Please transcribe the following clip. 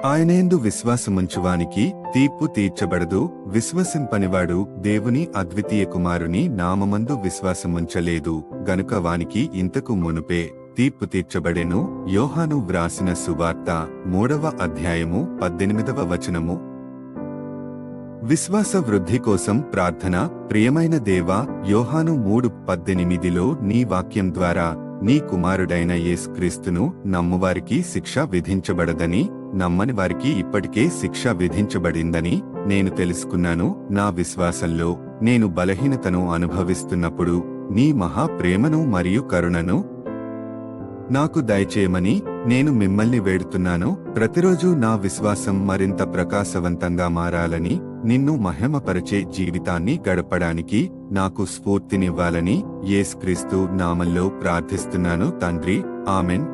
ఆయనేందు విశ్వాసముంచువానికి తీర్పు తీర్చబడదు. విశ్వసింపనివాడు దేవుని అద్వితీయ కుమారుని నామమందు విశ్వాసముంచలేదు గనుక వానికి ఇంతకు మునుపే తీర్పు తీర్చబడెను. యోహాను వ్రాసిన సువార్త 3వ అధ్యాయము 18వ వచనము. విశ్వాస వృద్ధి కోసం ప్రార్థన. ప్రియమైన దేవా, యోహాను 3:18లో నీ వాక్యం ద్వారా నీ కుమారుడైన యేసుక్రీస్తును నమ్మువారికి శిక్ష విధించబడదని, నమ్మని వారికి ఇప్పటికే శిక్ష విధించబడిందని నేను తెలుసుకున్నాను. నా విశ్వాసంలో నేను బలహీనతను అనుభవిస్తున్నప్పుడు నీ మహా ప్రేమను మరియు కరుణను నాకు దయచేయమని నేను మిమ్మల్ని వేడుతున్నాను. ప్రతిరోజు నా విశ్వాసం మరింత ప్రకాశవంతంగా మారాలని, నిన్ను మహిమపరచే జీవితాన్ని గడపడానికి నాకు స్ఫూర్తినివ్వాలని యేసుక్రీస్తు నామంలో ప్రార్థిస్తున్నాను తండ్రి. ఆమెన్.